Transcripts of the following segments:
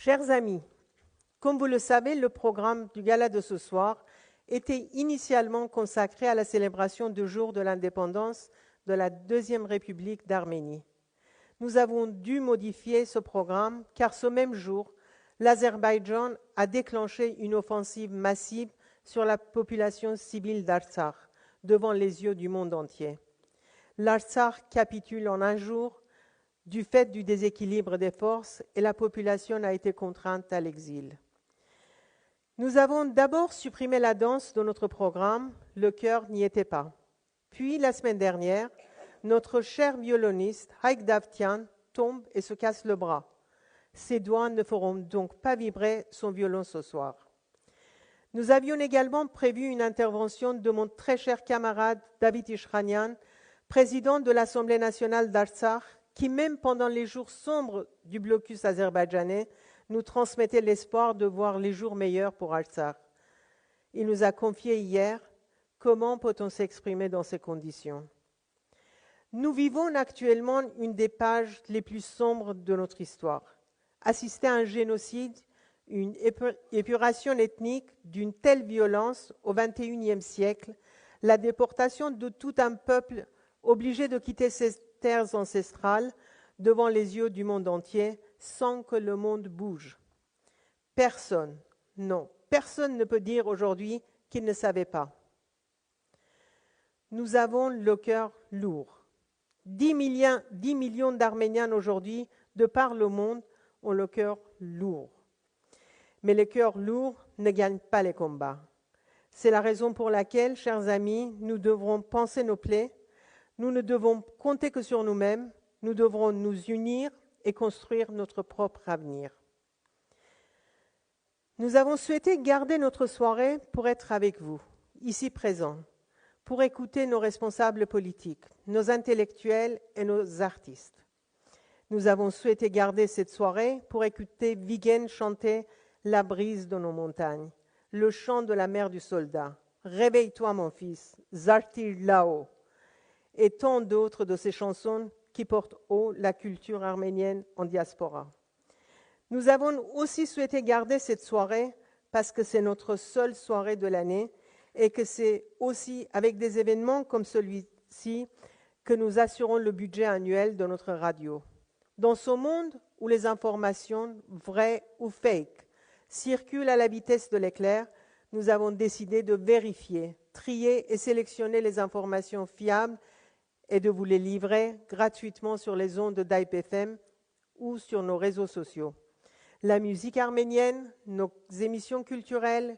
Chers amis, comme vous le savez, le programme du gala de ce soir était initialement consacré à la célébration du jour de l'indépendance de la Deuxième République d'Arménie. Nous avons dû modifier ce programme car ce même jour, l'Azerbaïdjan a déclenché une offensive massive sur la population civile d'Artsakh, devant les yeux du monde entier. L'Artsakh capitule en un jour du fait du déséquilibre des forces et la population a été contrainte à l'exil. Nous avons d'abord supprimé la danse de notre programme, le chœur n'y était pas. Puis, la semaine dernière, notre cher violoniste, Haïk Davtian, tombe et se casse le bras. Ses doigts ne feront donc pas vibrer son violon ce soir. Nous avions également prévu une intervention de mon très cher camarade David Ishranian, président de l'Assemblée nationale d'Artsakh, qui, même pendant les jours sombres du blocus azerbaïdjanais, nous transmettait l'espoir de voir les jours meilleurs pour Artsakh. Il nous a confié hier comment peut-on s'exprimer dans ces conditions. Nous vivons actuellement une des pages les plus sombres de notre histoire. Assister à un génocide, une épuration ethnique d'une telle violence au XXIe siècle, la déportation de tout un peuple obligé de quitter ses terres ancestrales devant les yeux du monde entier sans que le monde bouge. Personne, non, personne ne peut dire aujourd'hui qu'il ne savait pas. Nous avons le cœur lourd. 10 millions d'Arméniens aujourd'hui, de par le monde, ont le cœur lourd. Mais les cœurs lourds ne gagnent pas les combats. C'est la raison pour laquelle, chers amis, nous devrons panser nos plaies. Nous ne devons compter que sur nous-mêmes. Nous devrons nous unir et construire notre propre avenir. Nous avons souhaité garder notre soirée pour être avec vous, ici présents, pour écouter nos responsables politiques, nos intellectuels et nos artistes. Nous avons souhaité garder cette soirée pour écouter Vigen chanter la brise de nos montagnes, le chant de la mère du soldat, Réveille-toi mon fils, Zartir là-haut, et tant d'autres de ces chansons qui portent haut la culture arménienne en diaspora. Nous avons aussi souhaité garder cette soirée parce que c'est notre seule soirée de l'année et que c'est aussi avec des événements comme celui-ci que nous assurons le budget annuel de notre radio. Dans ce monde où les informations, vraies ou fake, circulent à la vitesse de l'éclair, nous avons décidé de vérifier, trier et sélectionner les informations fiables et de vous les livrer gratuitement sur les ondes d'Hype FM ou sur nos réseaux sociaux. La musique arménienne, nos émissions culturelles,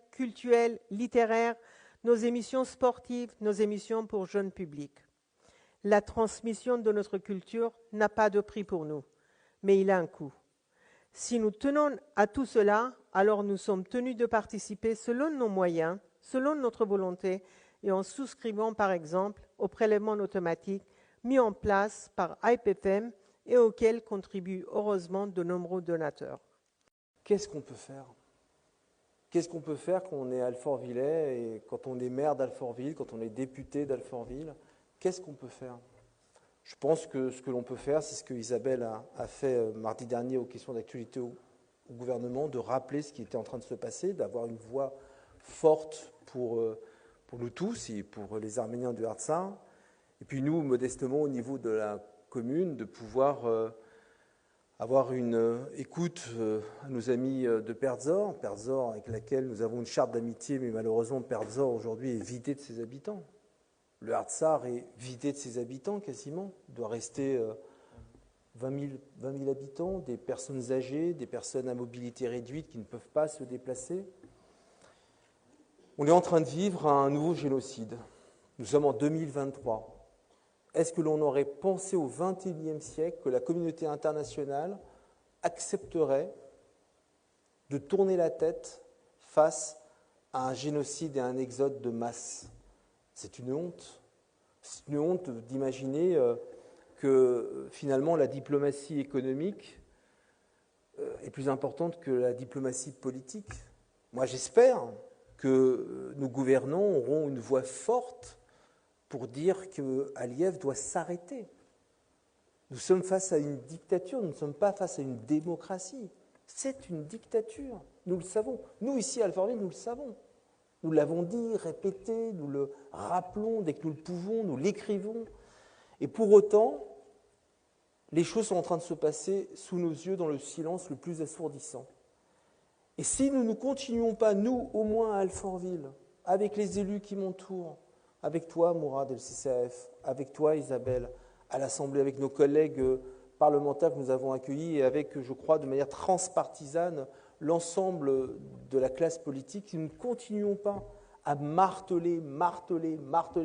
littéraires, nos émissions sportives, nos émissions pour jeunes publics. La transmission de notre culture n'a pas de prix pour nous, mais il a un coût. Si nous tenons à tout cela, alors nous sommes tenus de participer selon nos moyens, selon notre volonté, et en souscrivant par exemple au prélèvement automatique mis en place par Hype FM et auquel contribuent heureusement de nombreux donateurs. Qu'est-ce qu'on peut faire ? Qu'est-ce qu'on peut faire quand on est Alfortvillais et quand on est maire d'Alfortville, quand on est député d'Alfortville ? Qu'est-ce qu'on peut faire ? Je pense que ce que l'on peut faire, c'est ce que Isabelle a fait mardi dernier aux questions d'actualité au gouvernement, de rappeler ce qui était en train de se passer, d'avoir une voix forte pour nous tous et pour les Arméniens de Artsakh. Et puis nous, modestement, au niveau de la commune, de pouvoir avoir une écoute à nos amis de Perdzor, avec laquelle nous avons une charte d'amitié, mais malheureusement, Perdzor aujourd'hui est vidé de ses habitants. Le Artsakh est vidé de ses habitants quasiment. Il doit rester 20 000 habitants, des personnes âgées, des personnes à mobilité réduite qui ne peuvent pas se déplacer. On est en train de vivre un nouveau génocide. Nous sommes en 2023. Est-ce que l'on aurait pensé au XXIe siècle que la communauté internationale accepterait de tourner la tête face à un génocide et à un exode de masse ? C'est une honte. C'est une honte d'imaginer que finalement la diplomatie économique est plus importante que la diplomatie politique. Moi, j'espère que nos gouvernants auront une voix forte pour dire qu'Aliyev doit s'arrêter. Nous sommes face à une dictature, nous ne sommes pas face à une démocratie. C'est une dictature, nous le savons. Nous, ici à Alfortville, nous le savons. Nous l'avons dit, répété, nous le rappelons dès que nous le pouvons, nous l'écrivons. Et pour autant, les choses sont en train de se passer sous nos yeux dans le silence le plus assourdissant. Et si nous ne continuons pas, nous, au moins à Alfortville, avec les élus qui m'entourent, avec toi, Mourad, le CCAF, avec toi, Isabelle, à l'Assemblée, avec nos collègues parlementaires que nous avons accueillis et avec, je crois, de manière transpartisane, l'ensemble de la classe politique, si nous ne continuons pas à marteler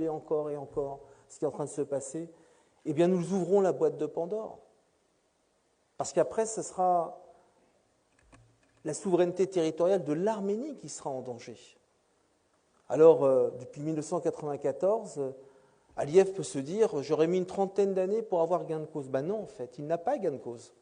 encore et encore ce qui est en train de se passer, eh bien nous ouvrons la boîte de Pandore. Parce qu'après, ce sera la souveraineté territoriale de l'Arménie qui sera en danger. Alors, depuis 1994, Aliyev peut se dire « j'aurais mis une trentaine d'années pour avoir gain de cause ». Ben non, en fait, il n'a pas gain de cause.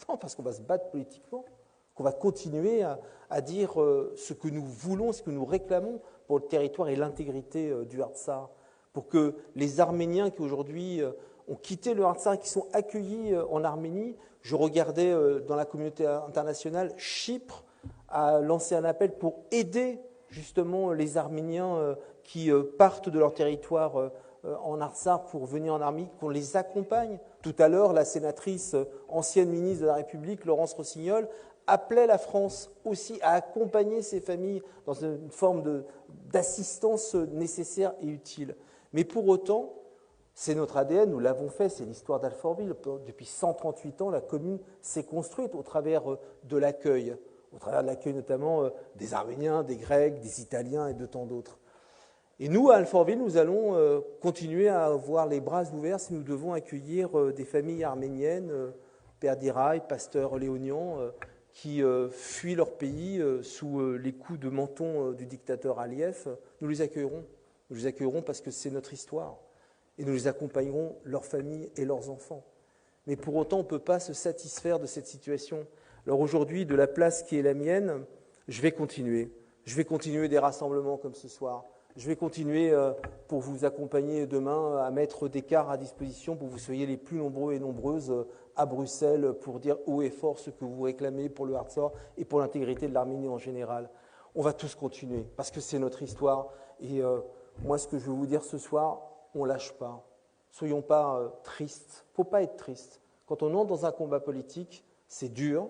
Non, parce qu'on va se battre politiquement, qu'on va continuer à dire ce que nous voulons, ce que nous réclamons pour le territoire et l'intégrité du Artsakh, pour que les Arméniens qui aujourd'hui ont quitté le Artsakh, qui sont accueillis en Arménie, je regardais dans la communauté internationale, Chypre a lancé un appel pour aider justement les Arméniens qui partent de leur territoire en Artsakh pour venir en Arménie, qu'on les accompagne. Tout à l'heure, la sénatrice, ancienne ministre de la République, Laurence Rossignol, appelait la France aussi à accompagner ces familles dans une forme d'assistance nécessaire et utile. Mais pour autant, c'est notre ADN, nous l'avons fait, c'est l'histoire d'Alfortville. Depuis 138 ans, la commune s'est construite au travers de l'accueil, notamment des Arméniens, des Grecs, des Italiens et de tant d'autres. Et nous, à Alfortville, nous allons continuer à avoir les bras ouverts si nous devons accueillir des familles arméniennes, Père Diraï, Pasteur Léonian, qui fuient leur pays sous les coups de menton du dictateur Aliyev. Nous les accueillerons. Nous les accueillerons parce que c'est notre histoire. Et nous les accompagnerons, leurs familles et leurs enfants. Mais pour autant, on ne peut pas se satisfaire de cette situation. Alors aujourd'hui, de la place qui est la mienne, je vais continuer. Je vais continuer des rassemblements comme ce soir. Je vais continuer pour vous accompagner demain à mettre des cars à disposition pour que vous soyez les plus nombreux et nombreuses à Bruxelles pour dire haut et fort ce que vous réclamez pour le Artsakh et pour l'intégrité de l'Arménie en général. On va tous continuer parce que c'est notre histoire. Et moi, ce que je veux vous dire ce soir, on ne lâche pas. Soyons pas tristes. Il ne faut pas être triste. Quand on entre dans un combat politique, c'est dur,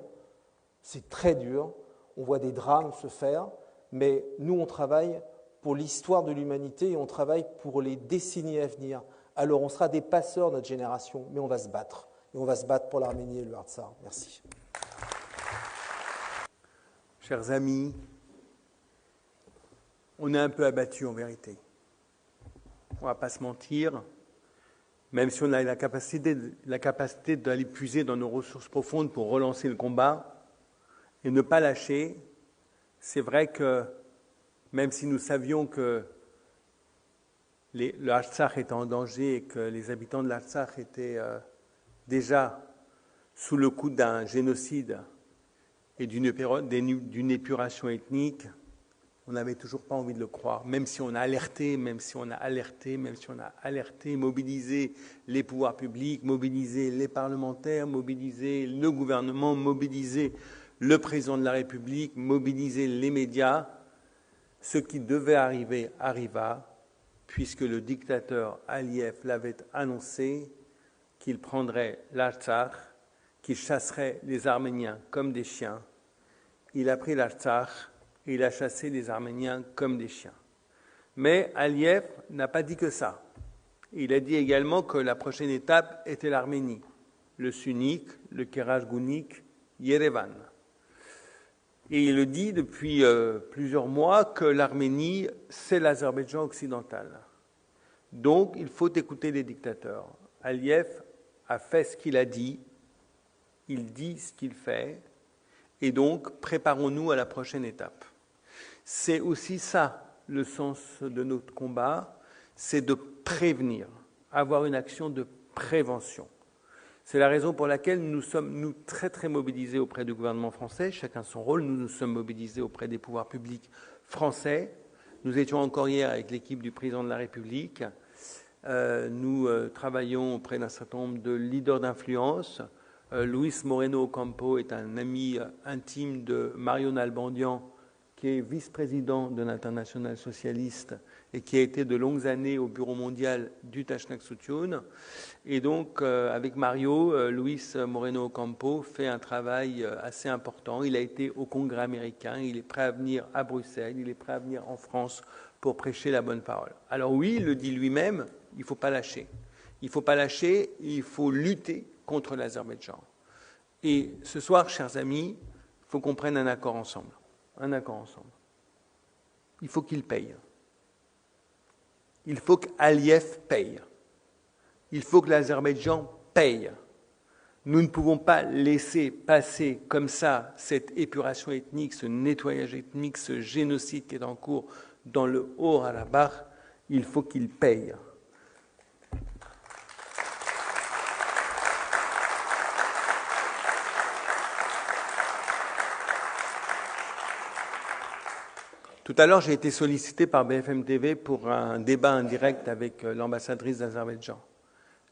c'est très dur. On voit des drames se faire, mais nous, on travaille pour l'histoire de l'humanité et on travaille pour les décennies à venir. Alors on sera des passeurs, notre génération, mais on va se battre. Et on va se battre pour l'Arménie et le Artsakh. Merci. Chers amis, on est un peu abattus en vérité. On ne va pas se mentir, même si on a la capacité d'aller puiser dans nos ressources profondes pour relancer le combat et ne pas lâcher, c'est vrai que même si nous savions que le Artsakh était en danger et que les habitants de l'Artsakh étaient déjà sous le coup d'un génocide et d'une épuration ethnique, on n'avait toujours pas envie de le croire, même si on a alerté, mobilisé les pouvoirs publics, mobilisé les parlementaires, mobilisé le gouvernement, mobilisé le président de la République, mobilisé les médias. Ce qui devait arriver arriva, puisque le dictateur Aliyev l'avait annoncé qu'il prendrait l'Artsakh, qu'il chasserait les Arméniens comme des chiens. Il a pris l'Artsakh et il a chassé les Arméniens comme des chiens. Mais Aliyev n'a pas dit que ça. Il a dit également que la prochaine étape était l'Arménie, le sunnique, le Kerachgounik, Yerevan. Et il le dit depuis plusieurs mois que l'Arménie, c'est l'Azerbaïdjan occidental. Donc, il faut écouter les dictateurs. Aliyev a fait ce qu'il a dit, il dit ce qu'il fait, et donc, préparons-nous à la prochaine étape. C'est aussi ça, le sens de notre combat, c'est de prévenir, avoir une action de prévention. C'est la raison pour laquelle nous sommes très très mobilisés auprès du gouvernement français, chacun son rôle. Nous nous sommes mobilisés auprès des pouvoirs publics français. Nous étions encore hier avec l'équipe du président de la République. Nous travaillons auprès d'un certain nombre de leaders d'influence. Luis Moreno Ocampo est un ami intime de Marion Nalbandian, qui est vice-président de l'Internationale socialiste et qui a été de longues années au Bureau mondial du Tashnak Soutioun. Et donc, avec Mario, Luis Moreno Ocampo fait un travail assez important. Il a été au Congrès américain, il est prêt à venir à Bruxelles, il est prêt à venir en France pour prêcher la bonne parole. Alors oui, il le dit lui-même, il ne faut pas lâcher. Il ne faut pas lâcher, il faut lutter contre l'Azerbaïdjan. Et ce soir, chers amis, il faut qu'on prenne un accord ensemble. Un accord ensemble. Il faut qu'il paye. Il faut qu'Aliyev paye. Il faut que l'Azerbaïdjan paye. Nous ne pouvons pas laisser passer comme ça cette épuration ethnique, ce nettoyage ethnique, ce génocide qui est en cours dans le Haut-Karabakh. Il faut qu'il paye. Tout à l'heure, j'ai été sollicité par BFM TV pour un débat indirect avec l'ambassadrice d'Azerbaïdjan.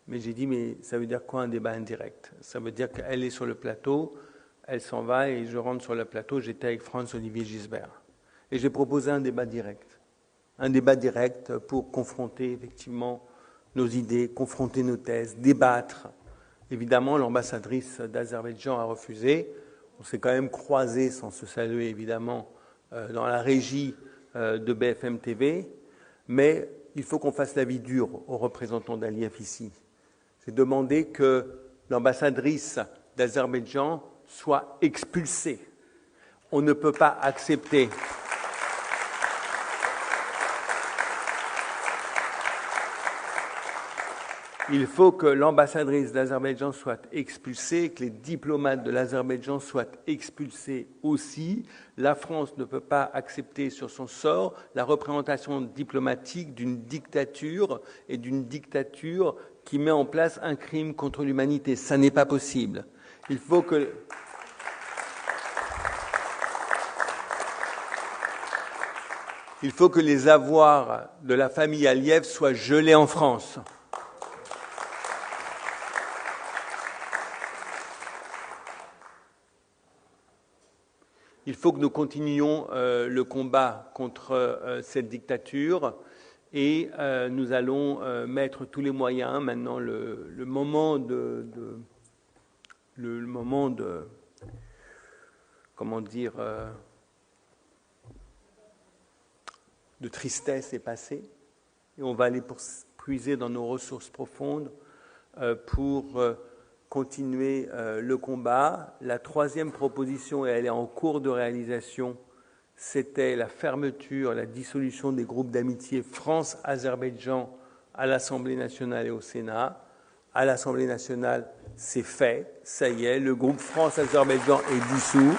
Mais j'ai dit, mais ça veut dire quoi un débat indirect? Ça veut dire qu'elle est sur le plateau, elle s'en va et je rentre sur le plateau. J'étais avec Franz-Olivier Gisbert. Et j'ai proposé un débat direct. Un débat direct pour confronter effectivement nos idées, confronter nos thèses, débattre. Évidemment, l'ambassadrice d'Azerbaïdjan a refusé. On s'est quand même croisés sans se saluer, évidemment, dans la régie de BFM TV, mais il faut qu'on fasse la vie dure aux représentants d'Aliyev ici. J'ai demandé que l'ambassadrice d'Azerbaïdjan soit expulsée. On ne peut pas accepter. Il faut que l'ambassadrice d'Azerbaïdjan soit expulsée, que les diplomates de l'Azerbaïdjan soient expulsés aussi. La France ne peut pas accepter sur son sort la représentation diplomatique d'une dictature et d'une dictature qui met en place un crime contre l'humanité. Ça n'est pas possible. Il faut que les avoirs de la famille Aliyev soient gelés en France. Il faut que nous continuions le combat contre cette dictature et nous allons mettre tous les moyens. Maintenant, le moment de comment dire, de tristesse est passé et on va aller puiser dans nos ressources profondes pour continuer le combat. La troisième proposition, et elle est en cours de réalisation, c'était la fermeture, la dissolution des groupes d'amitié France-Azerbaïdjan à l'Assemblée nationale et au Sénat. À l'Assemblée nationale, c'est fait, ça y est, le groupe France-Azerbaïdjan est dissous.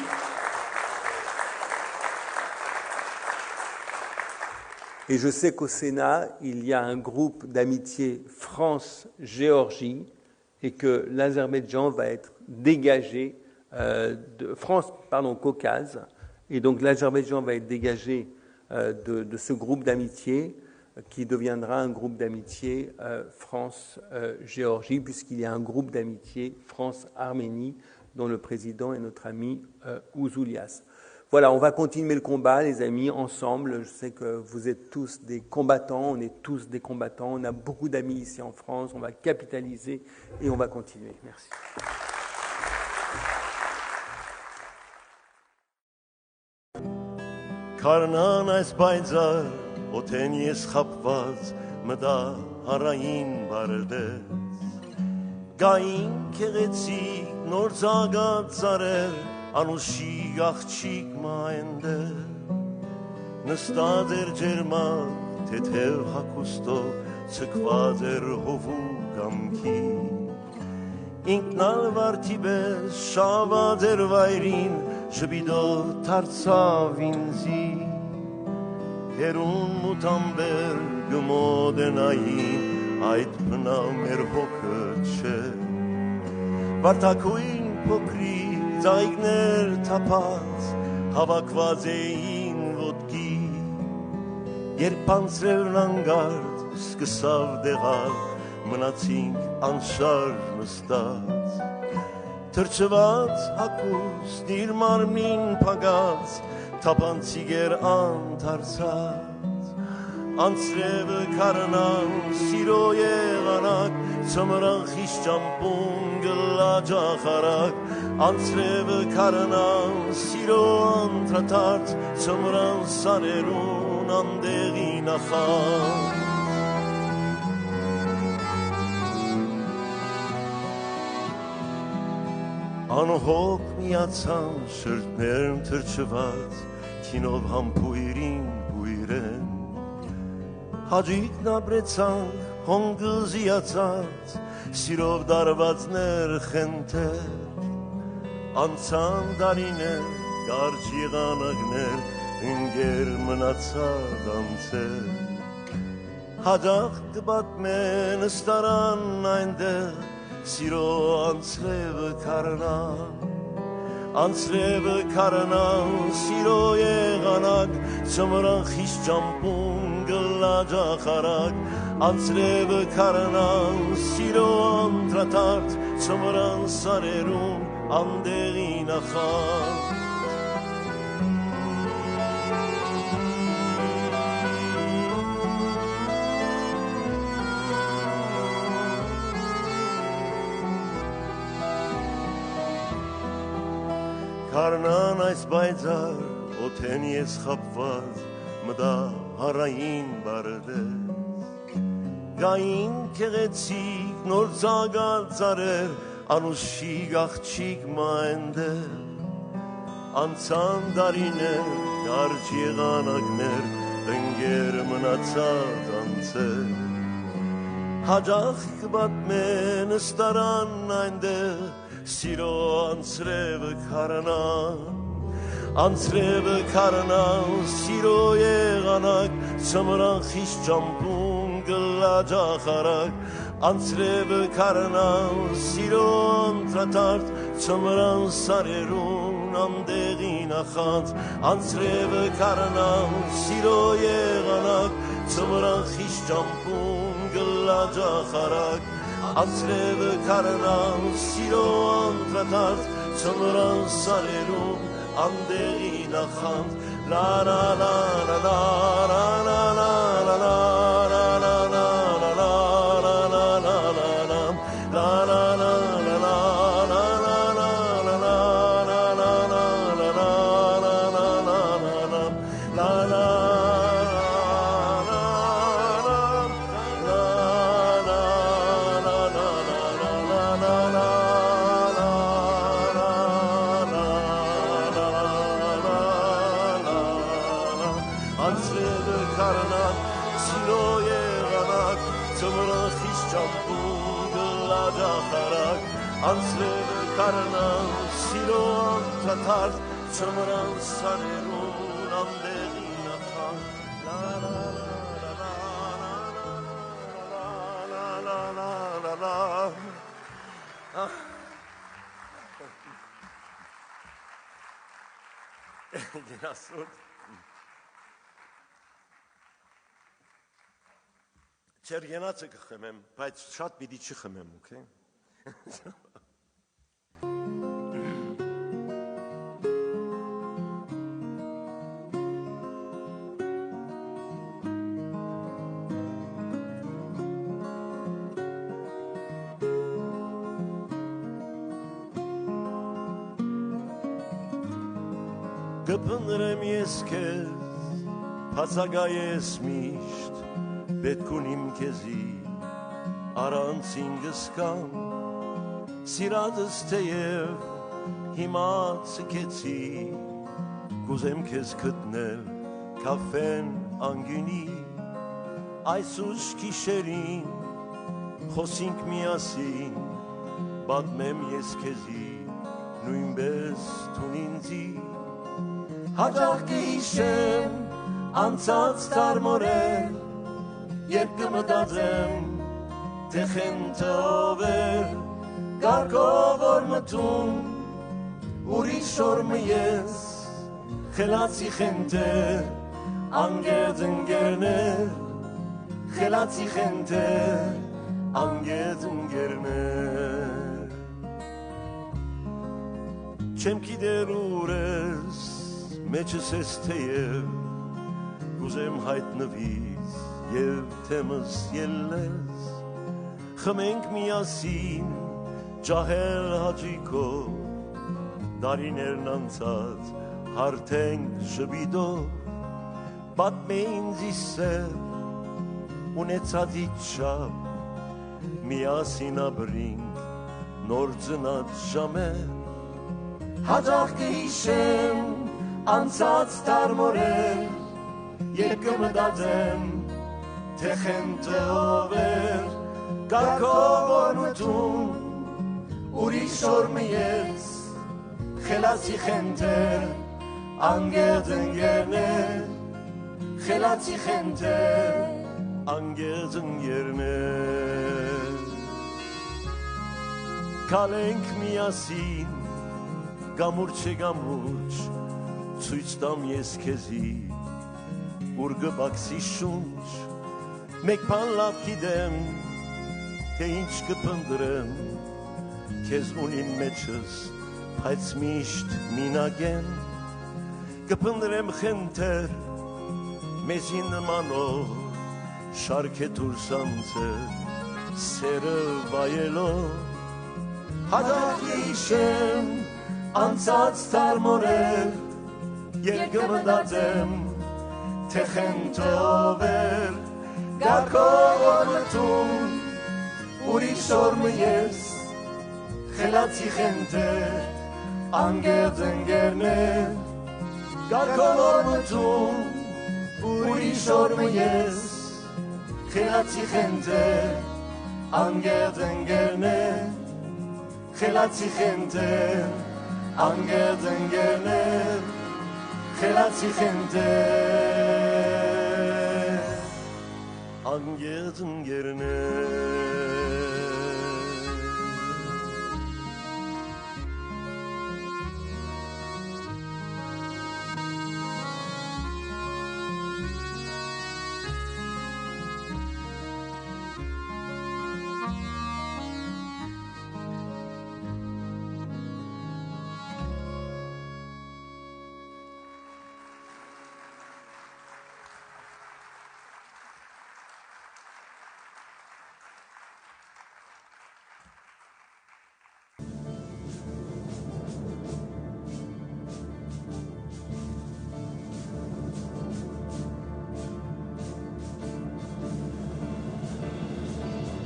Et je sais qu'au Sénat, il y a un groupe d'amitié France-Géorgie, et que l'Azerbaïdjan va être dégagé Caucase, et donc l'Azerbaïdjan va être dégagé de ce groupe d'amitié qui deviendra un groupe d'amitié France-Géorgie, puisqu'il y a un groupe d'amitié France-Arménie dont le président est notre ami Ouzoulias. Voilà, on va continuer le combat, les amis, ensemble. Je sais que vous êtes tous des combattants, on est tous des combattants. On a beaucoup d'amis ici en France, on va capitaliser et on va continuer. Merci. Karnan այս բայձար օթեն ես խապված մտա հարային բարդես Գային քեղեցիկ նոր ծագած ծարեր Անուշի աղջիկ մայնդե Նստած էր ջերմակ թեթև հագուստով ցկված էր հովու գամքի Ինքնալ վարդի պես շաված էր վայրին Շբիդով դարձավ ինձի Հերուն մութամբեր գմոդենային Այդ մնա մեր հոգը չէ Վարդակույն փոքրի Ձայգներ թափած հավաքված էին ոտքի Երբ անցրելն անգարդ սկսավ դեղալ Մնացինք անշարժ նստած Թրջված հակուստ իր մարմին փագած թափանցիգեր անթարցած անցրևը քարանան սիրո եղանակ ծմրան խիշ ճամպուն գլաջախարակ անցրևը քարանան սիրո անտրատարց ծմրան սարերուն անդեղի նախան Անհոգ միացան շրտներն թրջված քինով համբույրին բույրեն Հաջիկն ապրեցանք հոնգզիացած սիրով դարվածներ խենթեր Անցան դարիներ կարճ եղանակներ ընկեր մնացած անցեր Հաջախ կպատմեն ստարան այնտեղ Սիրո անցրևը քարանան սիրո եղանակ ծմրան խիշ ճամպուն գլաջախարակ անցրևը քարանան սիրո անտրատարց ծմրան սարերուն անդեղի նախան Կարնան այս բայձար օթեն ես խապված մդա հարային բարդես Գային կեղեցիկ նոր ծագալ ծարեր անուշիկ աղջիկ մայնդեր Անցան դարիներ կարճ եղանակներ ընկեր մնացած անցեր Հաջախ կպատմեն ստարան այնտեղ Սիրո անցրևը քարանան սիրո եղանակ ծմրան խիշ ճամպուն գլաջախարակ անցրևը քարանան սիրո անտրատարց ծմրան սարերուն անդեղի նախանց անցրևը քարանան սիրո եղանակ ծմրան խիշ ճամպուն գլաջախարակ Անցրևը քարանան սիրո անտրատարց ծմրան սարերում անդեղի նախանց La la la la la la la la la la la la la la la la la Անցրևը քարանան սիրո անտրատարց ծմրան սարերուն անդեղի նախան La la la la la la Գնասուտ Չեր գնացը կխմեմ, բայց շատ պիտի չխմեմ, okay? Կպնդրեմ ես քեզ, բացակայես միշտ, պետք ունիմ քեզի, առանց ինքս կամ, սիրածս թեև հիմա ցկեցի, կուզեմ քեզ գտնել կաֆեն անգյունի, այս ուշ գիշերին, խոսենք միասին, պատմեմ ես քեզի, նույնպես տուն ինձի, Հաջող կհիշեմ անցած թարմորել, երբ կմտածեմ, թե խենթը ով էր, կարգով որ մտում, ուրիշ օրմը ես, խելացի խենթեր, անգետ ընկերներ, խելացի խենթեր, անգետ ընկերներ Չեմ գիտեր ուր ես, մեջս ես թեև, կուզեմ հայտնվիս և թեմս ելես, խմենք միասին ջահել հաճիկով, դարիներն անցած հարթենք ժպիտով, պատմեին զիսեր, ունեցածից շապ, միասին ապրինք նոր ծնած ժամեր, հաջող կհիշեմ անցած տարմորեր, երբ կմտածեմ, թե խենթը ով էր, կարգով օրնություն, ուրիշ օրմը ես, խելացի խենթեր, անգեծ ընգերներ, խելացի խենթեր, անգեծ ընգերներ, կալենք միասին, գամուրջ է գամուրջ, ցույց տամ ես քեզի, ուր գբաքսի շունչ, մեկ բան լավ գիտեմ, թե ինչ կփնտրեմ, քեզ ունիմ մեջս, բայց միշտ մինագեմ, կփնտրեմ խենթեր, մեզի նմանով, շարք է դուրս անցել, սերը վայելով, հաջող հիշեմ, անցած տարմորեր, երբ կմտածեմ, թե խենթը ով էր, կարգով օրնություն, ուրիշ օրմը ես, խելացի խենթեր, անգեծ ընգերներ, կարգով օրնություն, ուրիշ օրմը ես, խելացի խենթեր, անգեծ ընգերներ, խելացի խենթեր, անգեծ ընգերներ, խելացի խենթեր, անգեծ ընգերներ.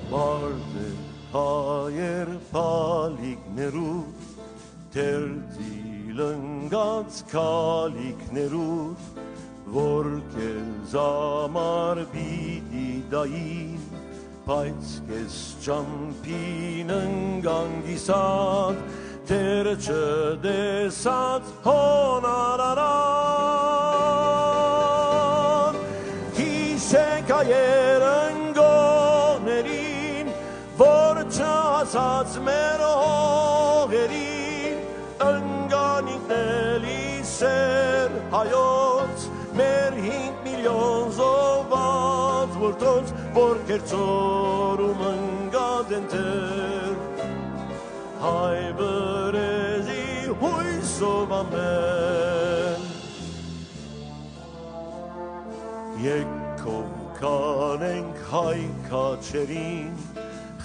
Բարդ է հայեր պալիքներուտ, թերձիլ ընգած կալիքներուտ, որ կեզ ամար պիտի դային, բայց կեզ ճամպին ընգանգիսատ, թեր չդեսած հոնարարան, հիշեք հայեր ընգոներին, որ չհասած մեր հողերին, ընգանիքնել իսեր հայոց, մեր 5 միլիոն զոհված որդոց, որ կերծորում ընգած են թեր, հայ բրեզի հույսով ամեն, եկով կանենք հայ քաչերին,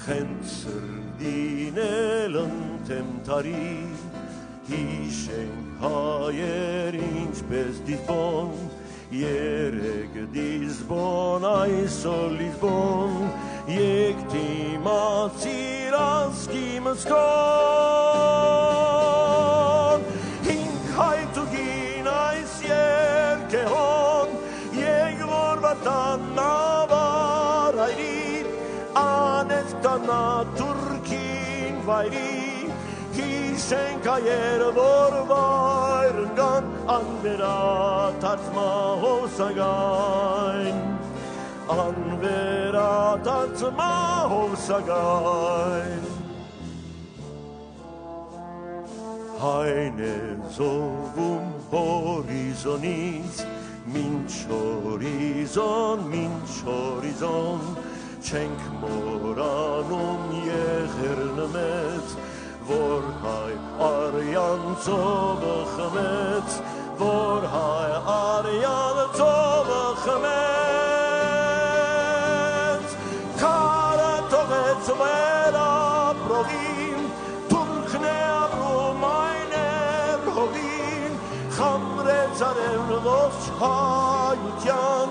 խենթ սրդինել ընթեմ տարի, հիշենք հայեր ինչպես դիզբոն, երեկ դիզբոն, այսօր լիզբոն, եկ դիմացիր ասկի մսկոն, հինք հայտուգին այս երկեհոն, եկ որ վատան նավար հայրին, անեց տանա թուրքին վայրի, հիշենք հայեր, որ վայր ընգան, անվերաթած մահով սագայն, անվերաթած մահով սագայն, հայն է զովում հորիզոնից, մինչ հորիզոն, չենք մորանում եղերն մեծ, vor hai aryan zobachmet vor hai aryan zobachmet kara tovet vera provin turkne abru meine provin khamre zarev los hayutyan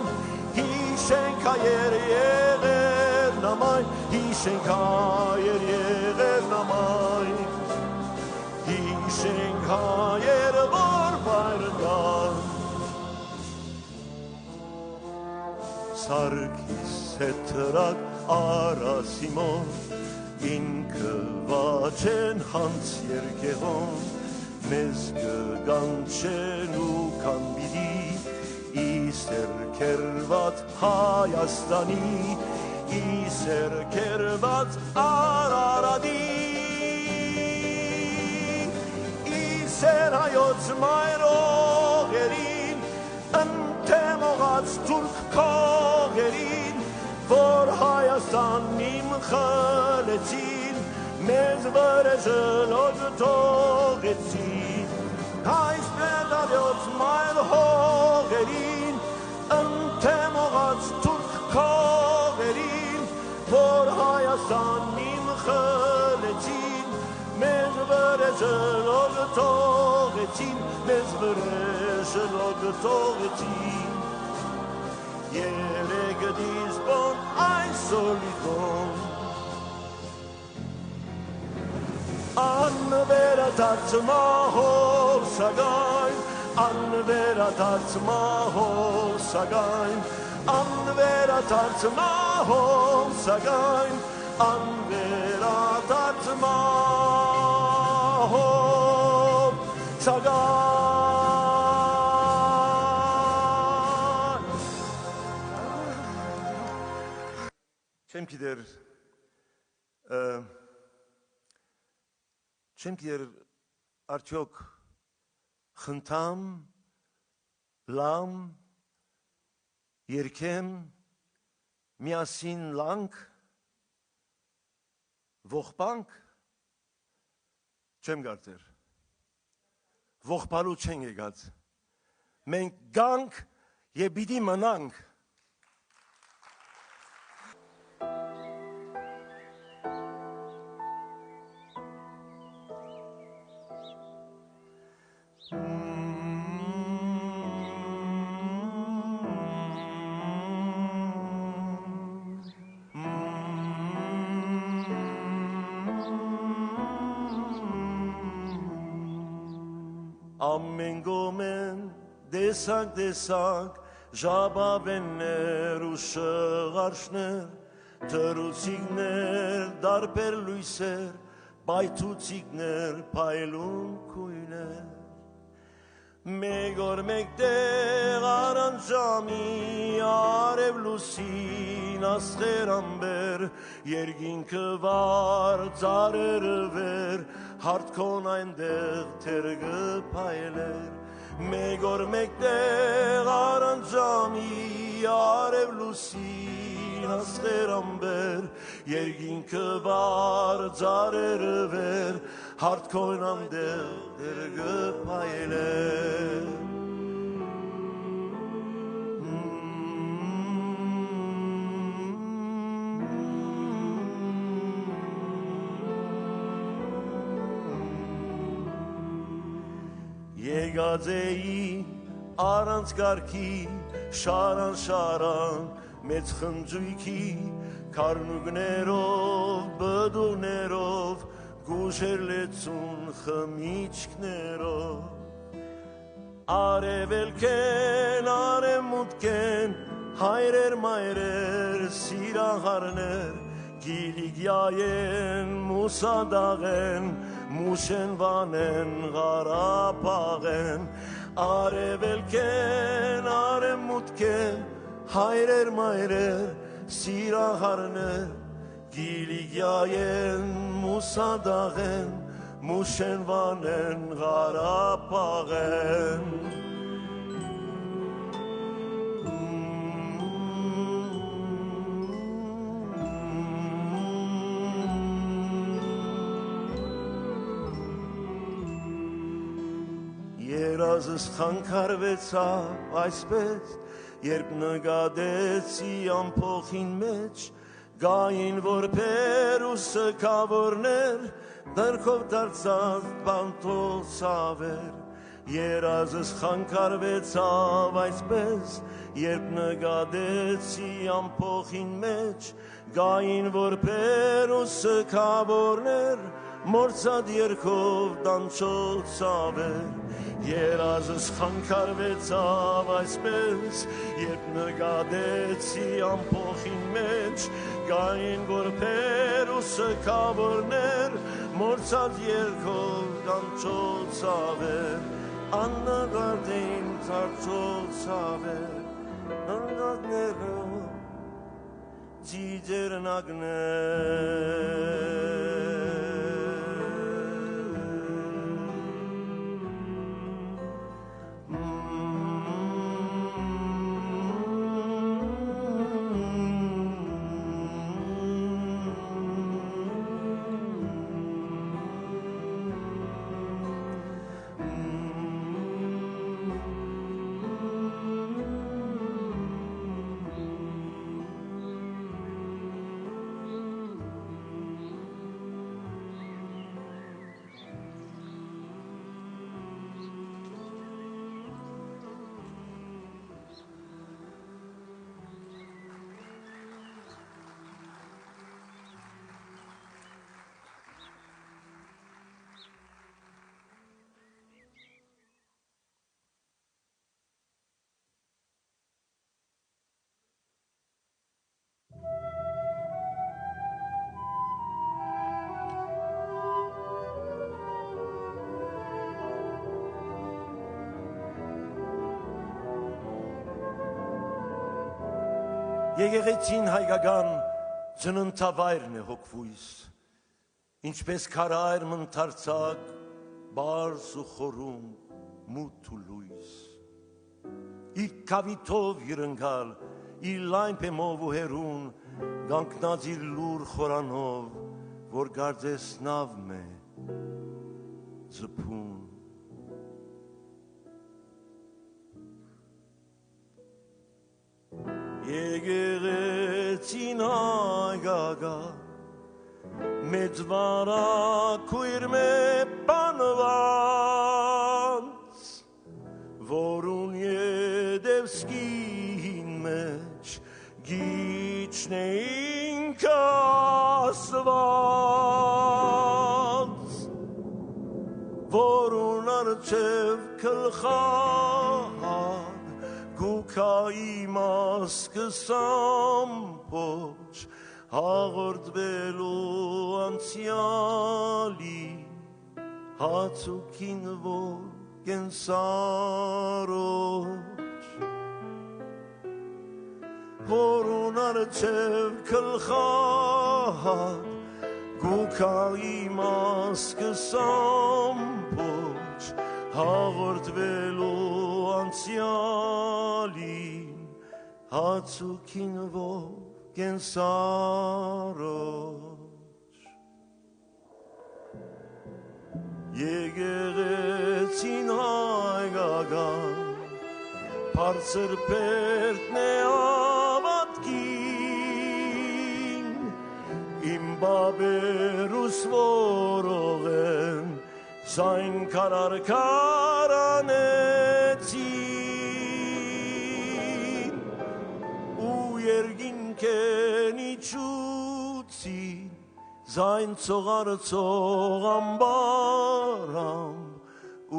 hishen kayer yever namay hishen kayer yever namay hishen kayer vor vardan sarkis etrak arasimon inke vachen hans yergevon mezge ganchenu kan bidi iser kervat hayastani iser kervat araradi iser hayot mayrogerin antemogat turk kogerin vor hayastanim khaletin mezvarezlog togetin Kais bedavot mein hogerin antemogat turk kogerin vor hayastanim khaletin mezvarezlog togetin mezvarezlog togetin Yeregdis bon ay solidon Anvera tatma hol sagay Anvera tatma hol sagay Anvera tatma hol sagay Anvera tatma hol sagay Çemkider Çemkider արդյոք խնդամ լամ երկեմ միասին լանք ողբանք չեմ գարտեր ողբալու չեն եկած մենք գանք եւ պիտի մնանք Ամեն գոմեն դեսակ ժաբավեններ ու շղարշներ թրուցիկներ դարբեր լույսեր բայթուցիկներ փայլուն քույներ մեգոր մեկտեղ առանց ժամի արև լուսին աստղեր ամբեր երկինքը վար ծարերը վեր Hardkon այնտեղ թերգը փայլեր մեգոր մեկտեղ արանջամի արև լուսին աստղեր ամբեր երկինքը վար ծարերը վեր Hardkon այնտեղ թերգը փայլեր Եկած էի առանց կարգի շարան մեծ խնջույքի քարնուկներով բդուներով գուշեր լեցուն խմիչքներով արևելքեն արևմուտքեն հայրեր մայրեր սիրահարներ գիլիգյայեն մուսադաղեն Մուշեն վանեն գարապաղեն արևելքեն արևմուտքեն հայրեր մայրեր սիրահարներ գիլիգյայեն մուսադաղեն մուշեն վանեն գարապաղեն երազս խանգարվեցավ այսպես, երբ նկատեցի ամփոխին մեջ, գային որբերուսը կավորներ, դրքով դարձած բանտոցավեր, երազս խանգարվեցավ այսպես, երբ նկատեցի ամփոխին մեջ, գային որբերուսը կավորներ, մորցած երկով դանչոցավեր, երազս խանգարվեցավ այսպես, երբ նկատեցի ամփոխին մեջ, գային որբերուսը կավորներ, մորցած երկով դանչոցավեր, աննկատին ծարծոցավեր, նկատները ծիծերնագներ, Եկեղեցին հայկական ծննդավայրն է հոգվույս, ինչպես քարայր մնթարցակ, բարս ու խորում, մութ ու լույս, իր կավիթով յրնգալ, իր լայն պեմով ու հերուն, գանքնած իր լուր խորանով, որ գարձես նավմ է, ձպուն, Եկեղեցին հայկական, մեծ վարակույր մե բանված, որուն ետևսկին մեջ գիչն է ինքը ասված, որուն արջև կլխան, Գուքայի մասկսամ պոչ, հաղորդվելու անցյալի, հացուքին որ կենսարոչ, որուն արջև կլխան, Գուքայի մասկսամ պոչ, հաղորդվելու անցյալին, հացուքին որ կենսարոչ, եկեղեցին հայկական, բարձր պերտն է ավատքին, իմ բաբերուս որող են, Զայն կարար կարանեցին, ու երգինքեն իջուցին, Զայն ծողարծող ամբարամ,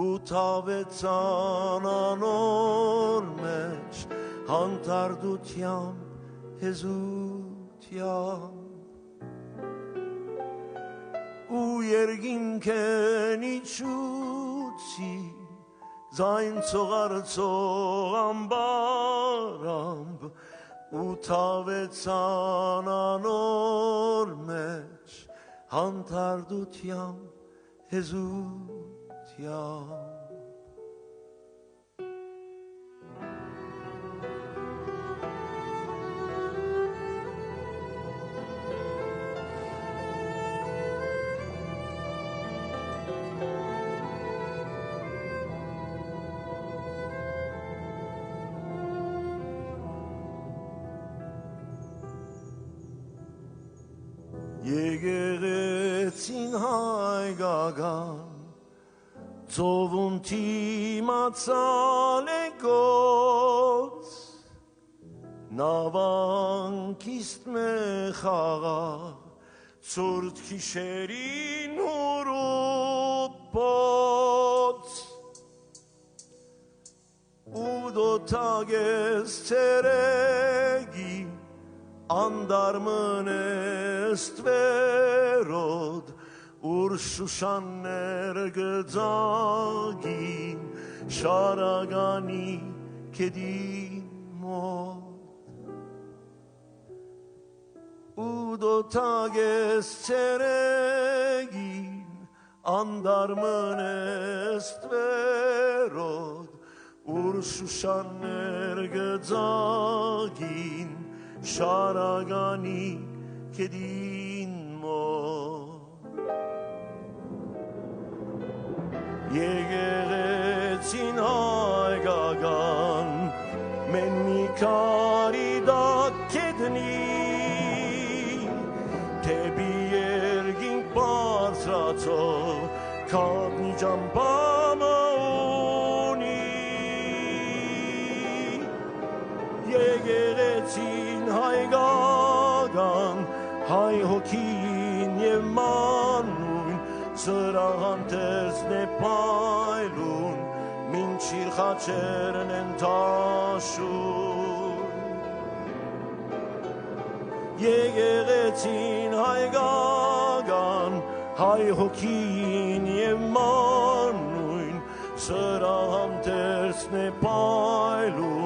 ու թավեցան անոր մեջ, Հանդարդությամբ, հեզությամբ, ու երգինքեն իջուցի, Զայն ծողարծող ամբարամբ, ու թավեցան անոր մեջ, Հանդարդությամբ, հեզությամբ, եկեղեցին հայկական ծովում թիմացալ է գոց նավանքիստ մե խաղաղ ցուրտ քիշերին հուրոպոց ու դոթագես ցերեգի անդարմն էստվերոդ ուր շուշաններ գծագին շարագանի կեդին մոտ ու դոթագես ցերեգին անդարմն էստվերոդ ուր շուշաններ գծագին շարագանի կեդին մոտ եկեղեցին հայկական մեն մի քարի դակեդնի թեպի երկինք բարձրացող քարնի ճամփամը ունի եկեղեցին հայկական հայ հոգին եւ մանուն սրահանտեսն է պայլուն մինչիր խաչերն են տաշուն եկեղեցին հայկական հայ հոգին եւ մանուն սրահանտեսն է պայլուն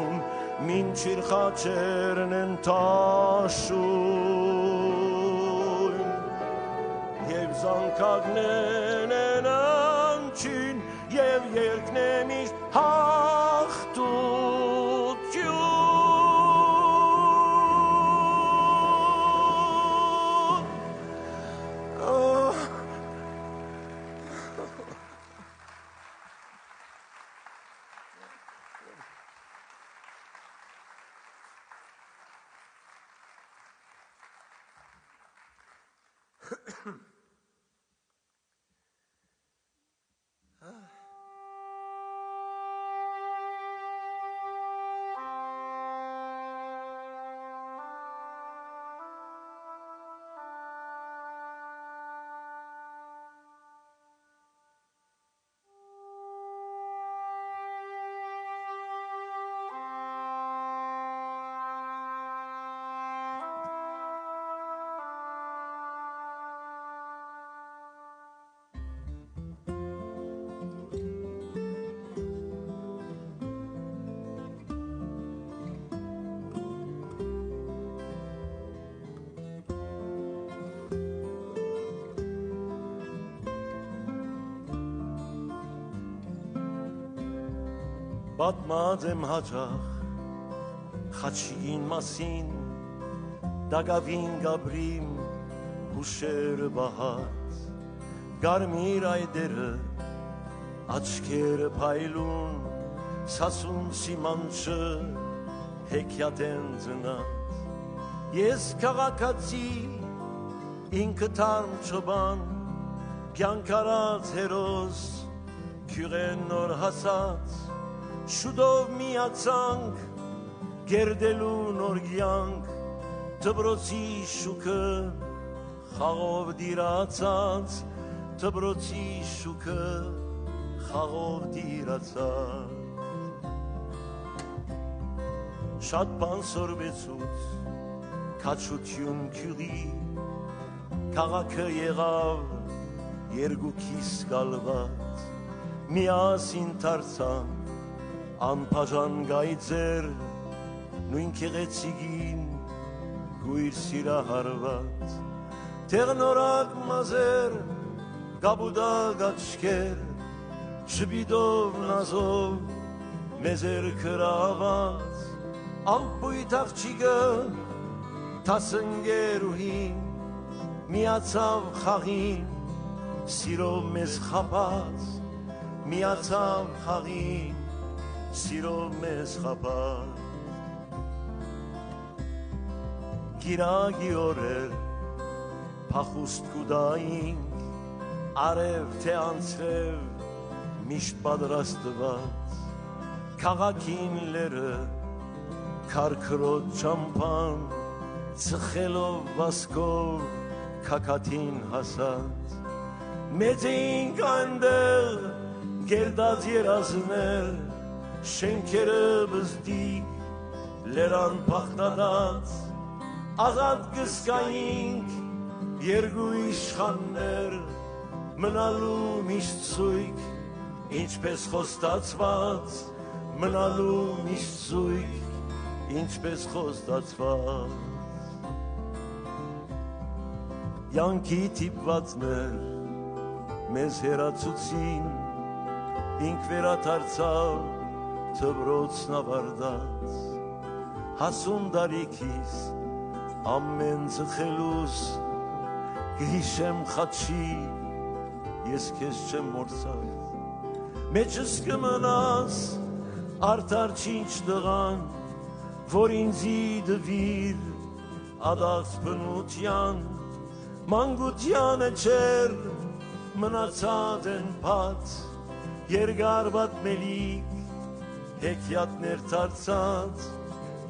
մինչիր խաչերն են տաշուն եւ զանգակներն են անչին եւ երկն է միշտ պատմած եմ հաճախ խաչին մասին դագավին գաբրիմ հուշերը բահած գարմիր այդերը աչքերը փայլուն սասուն սիմանչը հեքիաթ են ծնած ես քաղաքացի ինքը թարմ չոբան կյանքարած հերոս քյուրեն նոր հասած շուտով միացանք գերդելու նոր կյանք դբրոցի շուկը խաղով դիրացած դբրոցի շուկը խաղով դիրացած շատ բան սորվեցուց քաչություն քյուրի քաղաքը եղավ երկուքիս գալված միասին դարձան անբաժան գայծեր նույն քեղեցիկին գույր սիրահարված տեղնորակ մազեր գաբուդակ աչքեր շբիդով նազով մեզեր կրաված ամպույտ աղջիկը տասնգերուհին միացավ խաղին սիրով մեզ խապած միացավ խաղին սիրով մեզ խապած գիրագի օրեր փախուստ կուդայինք արև թե անցրև միշտ պատրաստված քաղաքին լերը քարքրոտ ճամփան ծխելով վասկով քակաթին հասած մեծ էինք այնտեղ գերդած երազներ շենքերը բզդիկ լերան փախտած աղատ կսկայինք երկու իշխաններ մնալու միշտ զույգ ինչպես խոստացված մնալու միշտ զույգ ինչպես խոստացված յանքի թիպվածներ մեզ հերացուցին ինք վերադարձավ թբրոցն ավարտած հասուն դարիքիս ամեն ծխելուս կհիշեմ խաչի ես քեզ չեմ մորցած մեջս կմնաս արդար չինչ դղան որ ինձի դվիր ադաղց բնության մանգությանը չեր մնացած են բաց երկար պատմելիք հեքիաթներ դարձած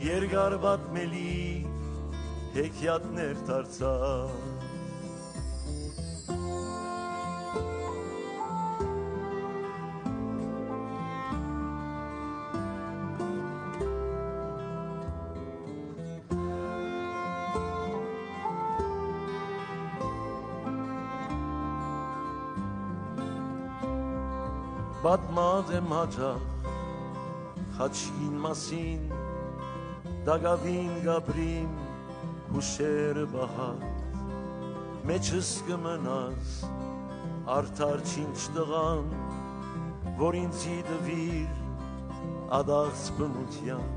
երկար պատմելիք հեքիաթներ դարձած պատմած եմ հաճախ խաչին մասին դագավին գաբրիմ հուշերը բահած մեջս կմնաս արդար չինչ դղան որ ինձի դվիր ադաղց բնության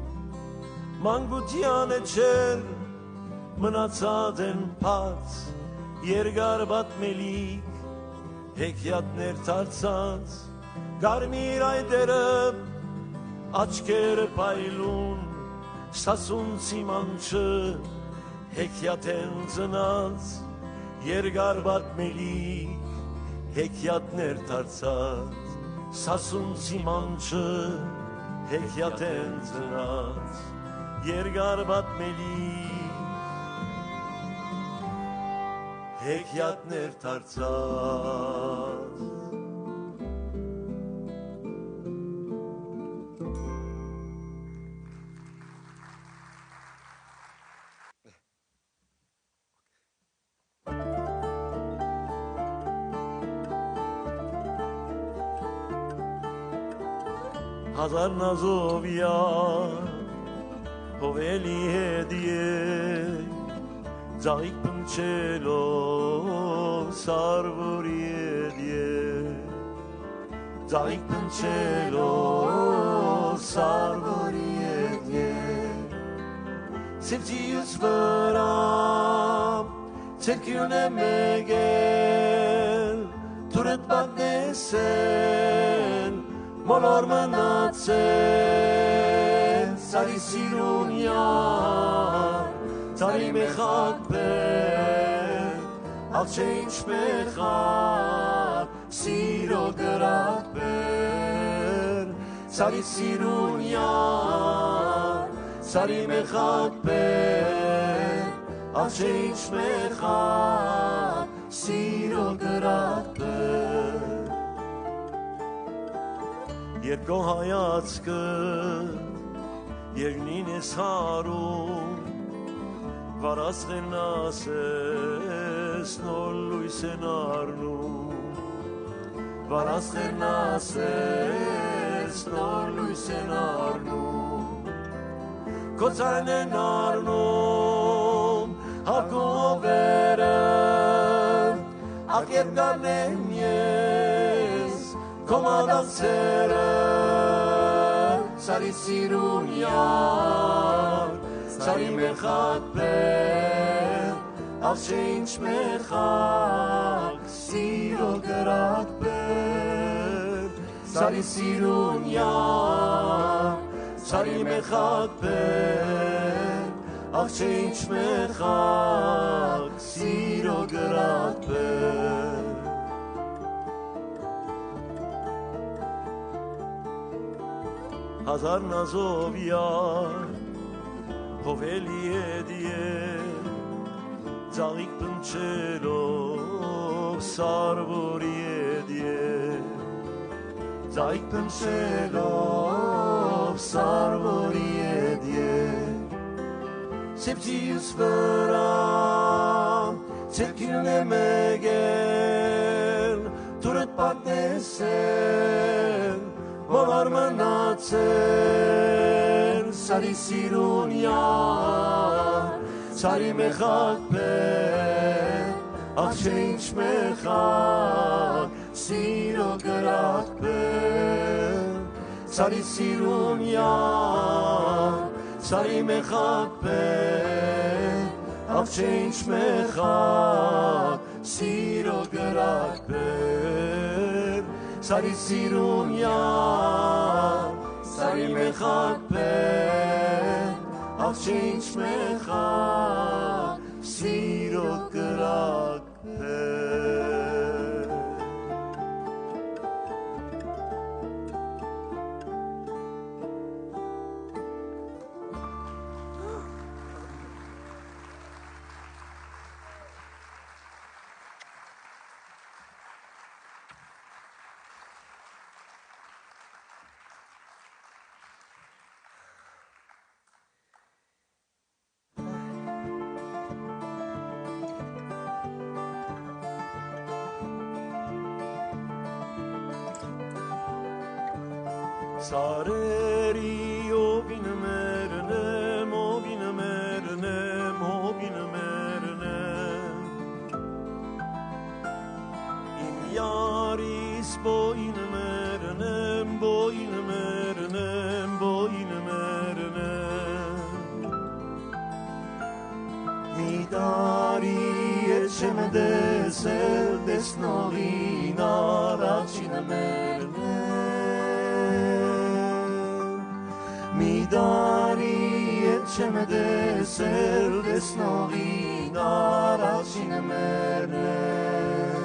մանգությանը չեր մնացած են բաց երկար պատմելիք հեքիաթներ դարձած Գարմիր այդերը աչքերը պայլուն սասուն սիմանչը հեքիաթ են ծնած երկար պատմելիք հեքիաթներ դարձած սասուն սիմանչը հեքիաթ են ծնած երկար պատմելիք հեքիաթներ դարձած Հազար նազով յար հովելի հետիեք ձաղիկ պնչելով սարվորի հետիեք ձաղիկ պնչելով սարվորի հետիեք սիվջիուս վրամ ծերքյուն է մեգել թուրըտ պատնեսել Մոլոր մնացել, սարի սիրունյար, ծարի մեխակ բեր, աղջե ինչ մեխակ, սիրո գրակ բեր, ծարի սիրունյար, ծարի մեխակ բեր, աղջե ինչ մեխակ, սիրո գրակ բեր, Երկո հայացքը երկնին ես հարում վարասխեն ասես նոր լույս են արնում վարասխեն ասես նոր լույս են արնում կոցայն են արնում հակովերը ակերգան են ես Կոմադացերը, սարի սիրունյար, սարի մեխակ բեր, աղջե ինչ մեխակ, սիրո գրակ բեր, սարի սիրունյար, սարի մեխակ բեր, ach change mechak siro gratbe Hazar nazov yar hoveli edie Zalik punchelo sarvori edie Zalik punchelo sarvori edie Septius vera Tekilne megel Turet patnesen Molar menatsen Sari sirun yar Sari mechak pe Ach change mechak Siro gerak pe Sari sirun yar Sari mechak pe Ach change mechak Siro gerak pe Sari sirun yar Sari mechak pe Ach change mechak Siro gerak pe Sareri ovin mernem, ovin mernem, ovin mernem Im yaris boin mernem, boin mernem, boin mernem Midari etchem desel desnorina rachin mernem Midari etchem desel desnorina rachin mernem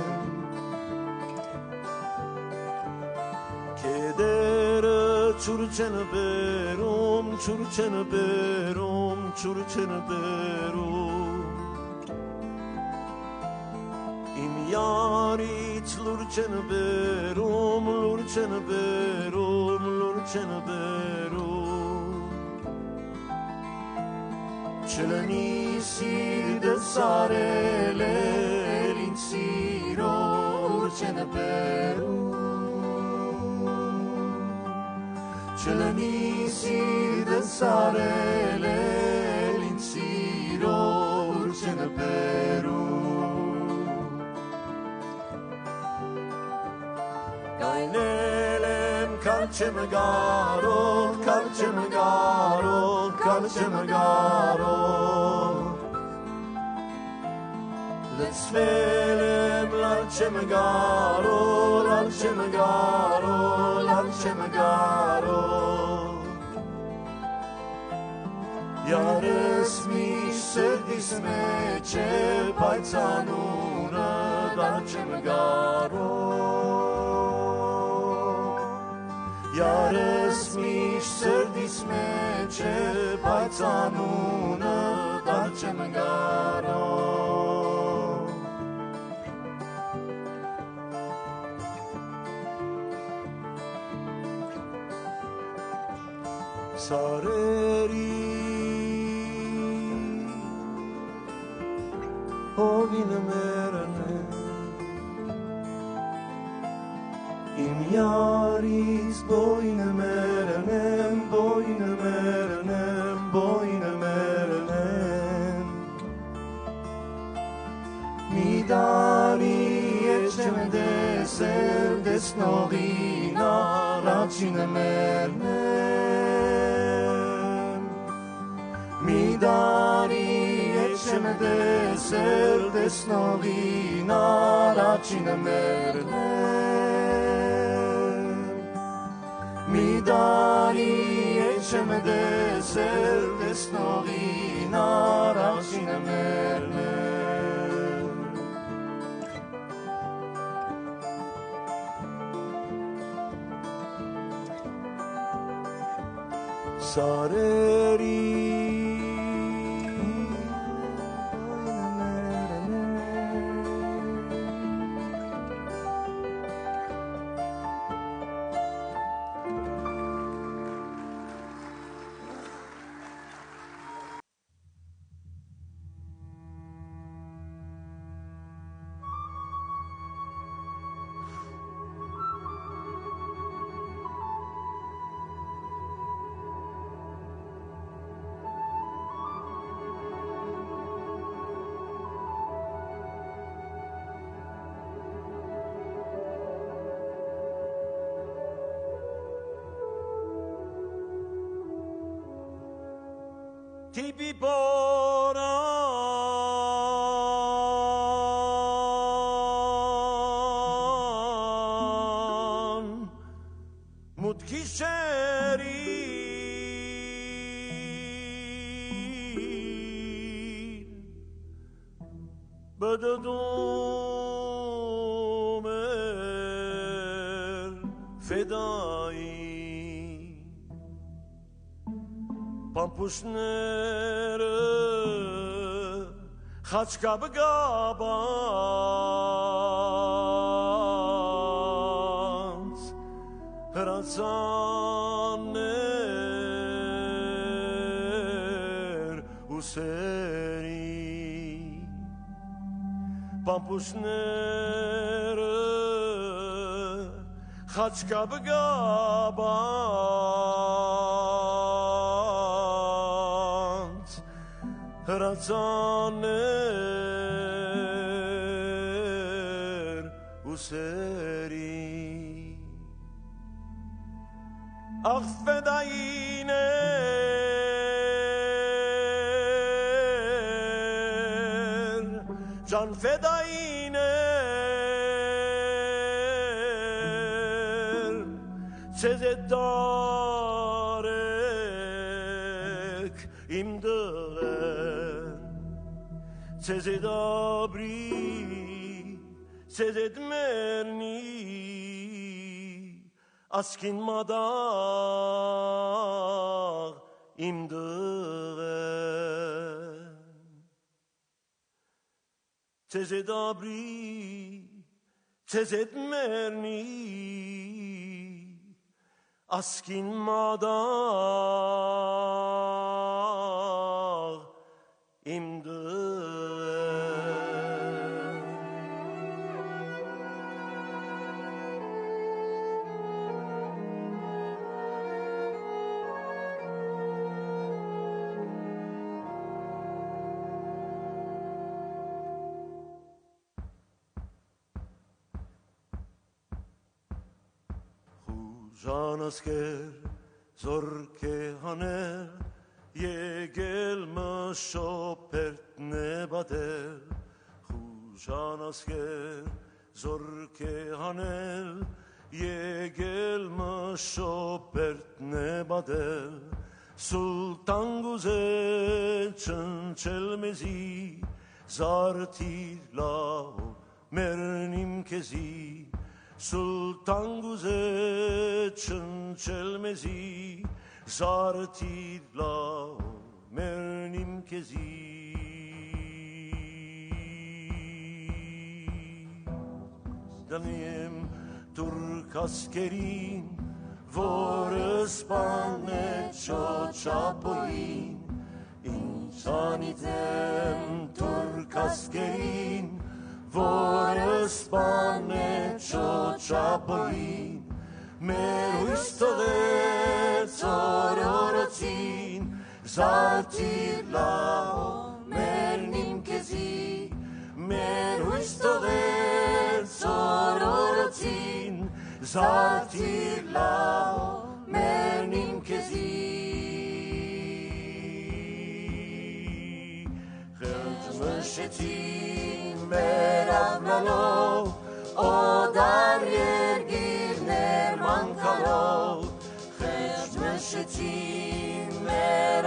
Kedere churchen berum, churchen berum, churchen berum Im yarit lurchen berum, lurchen berum, lurchen berum Çelnisi de sarele linsiro lurchen berum Çelnisi de sarele linsiro lurchen berum Gainelem kalchem garo, kalchem garo, kalchem garo Let's felem lalchem garo, lalchem garo, lalchem garo Yares mi serdis meche paitsanuna, lalchem garo Yares mish serdis meche paitsanuna darchem garo Sareri ovin merane Im yaris boin mernem, boin mernem, boin mernem Midari etchem desel desnorina rachin mernem Midari etchem desel desnorina rachin mernem Midari etchem desel Serdes noginar asinamerne Sareri Tibi boran mutki sherin بددوم فدایی Pampusnere Chachka begabans Ratzaner Useri Pampusnere Chachka begabans Ratzaner Useri Ach fedayiner Can fedayiner Sezedarek imdığen Sezedabri Sezedmerni Askin madağ imdığen Sezedabri Sezedmerni Askin madağ imdığen Hujan asker zor kehaner Yegel mashopert nebader Hujan asker zor kehaner Yegel mashopert nebader Sultan guzel çelmezi Zarti lao mernim kezi Sultan guzel çelmezi Zarti lao mernim kezi Daniem Turk askerin Vorespane çoçapoin İnsanitem Turk askerin Vorespane çoçapoin Meruistole zororocin Zarti lao mernim kezi Meruistole zororocin Zarti lao mernim kezi Chętmyszetin meravlalo O dar yergir nerman kalo Chętmyszetin meravlalo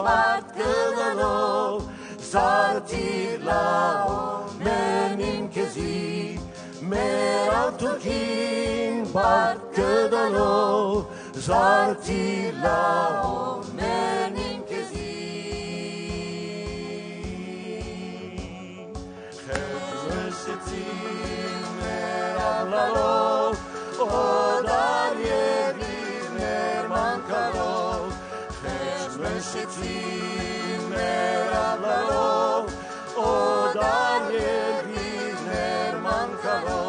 bat gădălău, zartir la o menin kezi, meral Turkin bat gădălău, zartir la o menin kezi. Hevresetin meral lalo, o dalje biner mankalo, Hevresetin meral lalo, o dalje biner mankalo,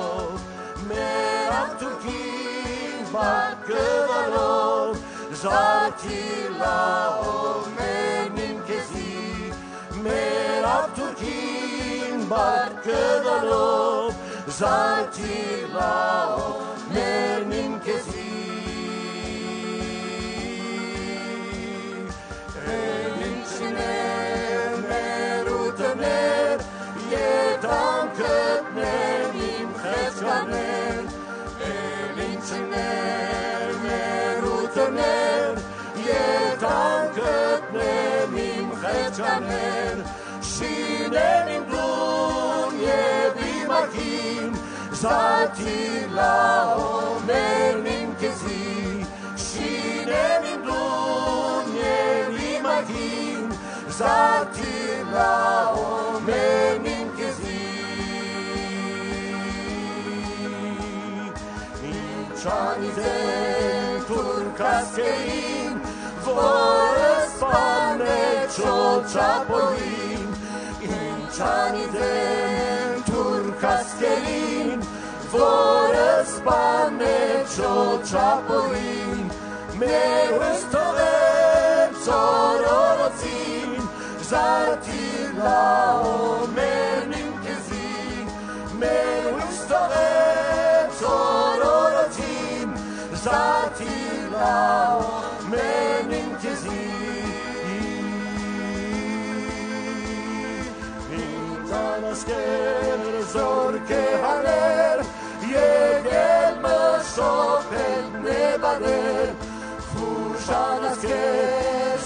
meral Turkin bat gădălău, zartir la o menin kezi, meral Turkin bat gădălău, zartir la o menin kezi. Elinçine merutner, yedan kötmenim xeçkaner. Elinçine merutner, yedan kötmenim xeçkaner. Şinenim dunye bimakim, zartir la o menin kezi. Şinenim dunye bimakim, zartir la o menin kezi. İnçanizen turkaskein, vorës pane çoçapoin. İnçanizen turkaskein, vorës pane çoçapoin. Me ustove sororocin, zartir la o menin kezi. Me ustove sororocin, zartir la o menin kezi. İntanasker zorke haner, yegel mă șopet nebader. Fujanasker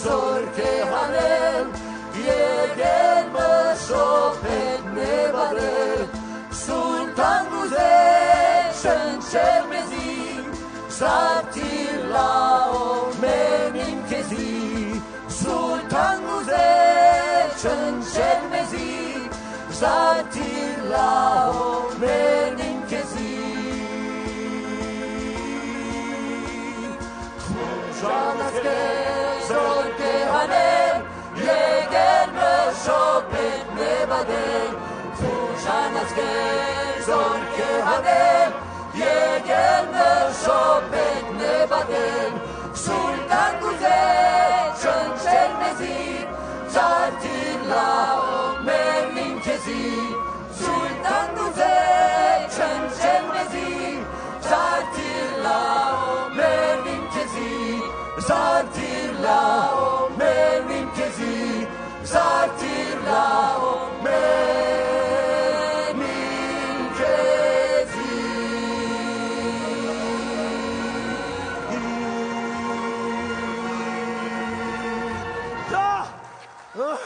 zorke haner, yegel mă șopet nebader. Sultan Guzecen çelmezi, zartir la o menin kezi. Sultan Guzecen çelmezi, zartir la o menin kezi. Fujanasker zorke haner, yegel mă șopet nebader. Fujanasker zorke haner, yegel mă șopet nebader. Sultan Guzecen çelmezi, zartir la o menin kezi. Sultan Guzecen çelmezi, zartir la o menin kezi. Zartir la o menin kezi, zartir la o menin kezi. Da! Ah.